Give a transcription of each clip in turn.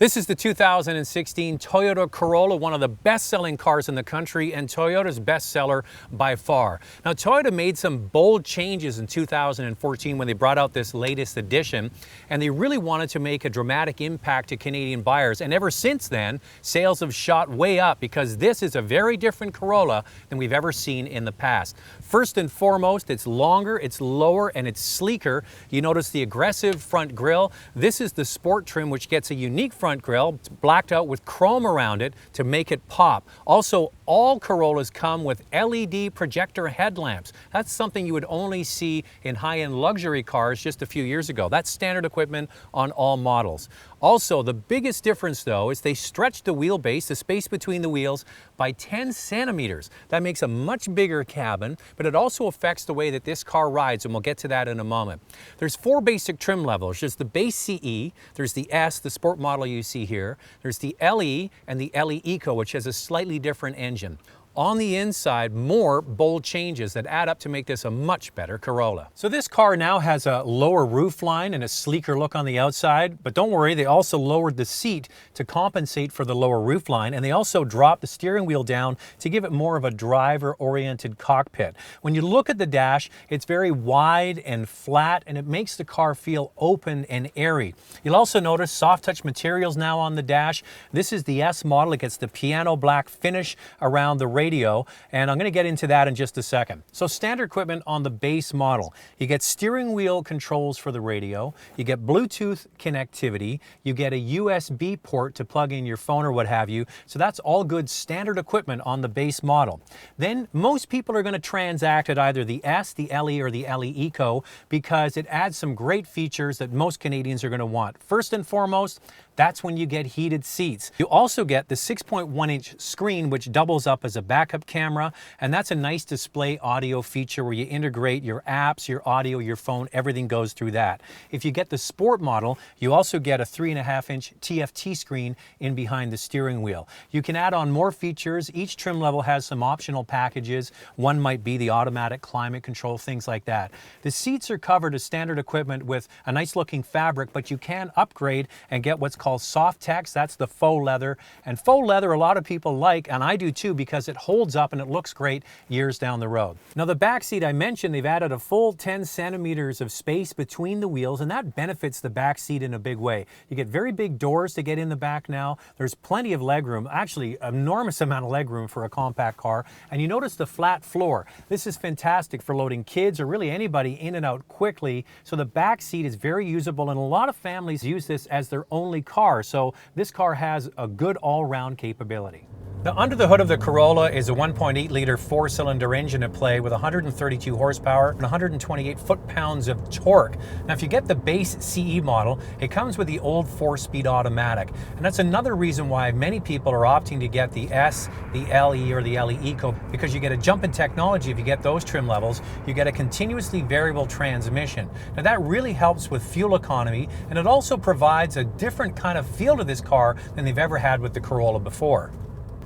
This is the 2016 Toyota Corolla, one of the best-selling cars in the country and Toyota's bestseller by far. Now, Toyota made some bold changes in 2014 when they brought out this latest edition, and they really wanted to make a dramatic impact to Canadian buyers. And ever since then, sales have shot way up because this is a very different Corolla than we've ever seen in the past. First and foremost, it's longer, it's lower, and it's sleeker. You notice the aggressive front grille. This is the sport trim, which gets a unique front grille. It's blacked out with chrome around it to make it pop. Also, all Corollas come with LED projector headlamps. That's something you would only see in high-end luxury cars just a few years ago. That's standard equipment on all models. Also, the biggest difference though is they stretched the wheelbase, the space between the wheels, by 10 centimeters. That makes a much bigger cabin, but it also affects the way that this car rides, and we'll get to that in a moment. There's four basic trim levels. There's the base CE, there's the S, the sport model you see here, there's the LE and the LE Eco, which has a slightly different engine. On the inside, more bold changes that add up to make this a much better Corolla. So this car now has a lower roof line and a sleeker look on the outside, but don't worry, they also lowered the seat to compensate for the lower roof line, and they also dropped the steering wheel down to give it more of a driver-oriented cockpit. When you look at the dash, it's very wide and flat, and it makes the car feel open and airy. You'll also notice soft touch materials now on the dash. This is the S model. It gets the piano black finish around the radio, and I'm going to get into that in just a second. So standard equipment on the base model. You get steering wheel controls for the radio, you get Bluetooth connectivity, you get a USB port to plug in your phone or what have you. So that's all good standard equipment on the base model. Then most people are going to transact at either the S, the LE, or the LE Eco because it adds some great features that most Canadians are going to want. First and foremost, that's when you get heated seats. You also get the 6.1-inch screen, which doubles up as a backup camera, and that's a nice display audio feature where you integrate your apps, your audio, your phone, everything goes through that. If you get the sport model, you also get a 3.5-inch TFT screen in behind the steering wheel. You can add on more features. Each trim level has some optional packages. One might be the automatic climate control, things like that. The seats are covered as standard equipment with a nice looking fabric, but you can upgrade and get what's called soft text. That's the faux leather, and faux leather a lot of people like, and I do too, because it holds up and it looks great years down the road. Now the back seat, I mentioned they've added a full 10 centimeters of space between the wheels, and that benefits the back seat in a big way. You get very big doors to get in the back now. There's plenty of legroom, actually an enormous amount of legroom for a compact car, and you notice the flat floor. This is fantastic for loading kids or really anybody in and out quickly, so the back seat is very usable, and a lot of families use this as their only car, so this car has a good all-round capability. Now, under the hood of the Corolla is a 1.8-liter four-cylinder engine at play with 132 horsepower and 128 foot-pounds of torque. Now, if you get the base CE model, it comes with the old 4-speed automatic. And that's another reason why many people are opting to get the S, the LE, or the LE Eco, because you get a jump in technology if you get those trim levels. You get a continuously variable transmission. Now, that really helps with fuel economy, and it also provides a different kind of feel to this car than they've ever had with the Corolla before.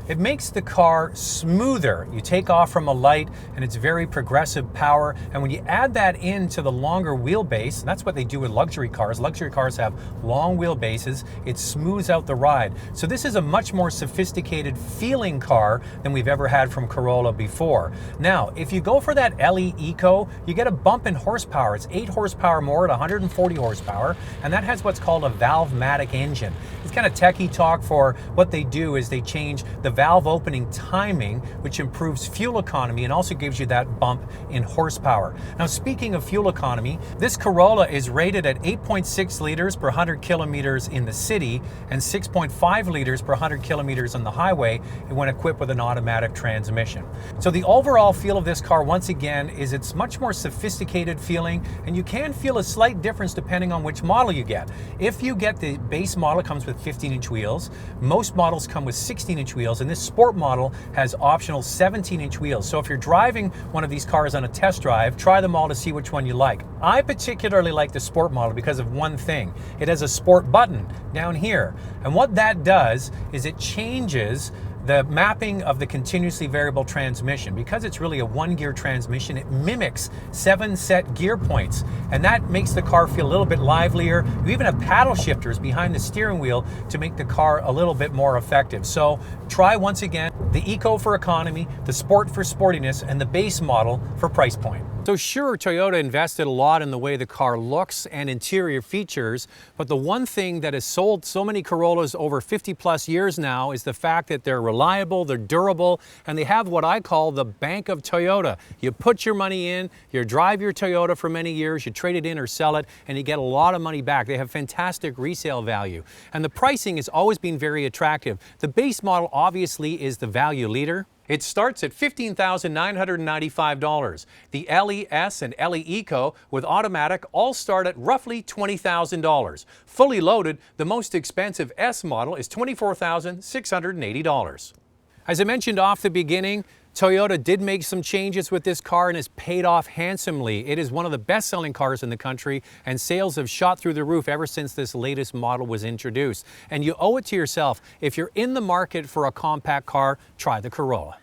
It makes the car smoother. You take off from a light and it's very progressive power, and when you add that into the longer wheelbase, and that's what they do with luxury cars. Luxury cars have long wheelbases. It smooths out the ride. So this is a much more sophisticated feeling car than we've ever had from Corolla before. Now, if you go for that LE Eco, you get a bump in horsepower. It's 8 horsepower more at 140 horsepower, and that has what's called a valve-matic engine. It's kind of techie talk for what they do is they change the valve opening timing, which improves fuel economy and also gives you that bump in horsepower. Now, speaking of fuel economy, this Corolla is rated at 8.6 liters per 100 kilometers in the city and 6.5 liters per 100 kilometers on the highway when equipped with an automatic transmission. So the overall feel of this car, once again, is it's much more sophisticated feeling, and you can feel a slight difference depending on which model you get. If you get the base model, it comes with 15-inch wheels. Most models come with 16-inch wheels, and this sport model has optional 17-inch wheels. So if you're driving one of these cars on a test drive, try them all to see which one you like. I particularly like the sport model because of one thing. It has a sport button down here, and what that does is it changes The mapping of the continuously variable transmission, because it's really a one-gear transmission, it mimics 7 set gear points, and that makes the car feel a little bit livelier. You even have paddle shifters behind the steering wheel to make the car a little bit more effective. So try once again the Eco for economy, the Sport for sportiness, and the base model for price point. So sure, Toyota invested a lot in the way the car looks and interior features, but the one thing that has sold so many Corollas over 50 plus years now is the fact that they're reliable, they're durable, and they have what I call the Bank of Toyota. You put your money in, you drive your Toyota for many years, you trade it in or sell it, and you get a lot of money back. They have fantastic resale value. And the pricing has always been very attractive. The base model obviously is the value leader. It starts at $15,995. The LES and LE Eco with automatic all start at roughly $20,000. Fully loaded, the most expensive S model is $24,680. As I mentioned off the beginning, Toyota did make some changes with this car and has paid off handsomely. It is one of the best-selling cars in the country, and sales have shot through the roof ever since this latest model was introduced. And you owe it to yourself. If you're in the market for a compact car, try the Corolla.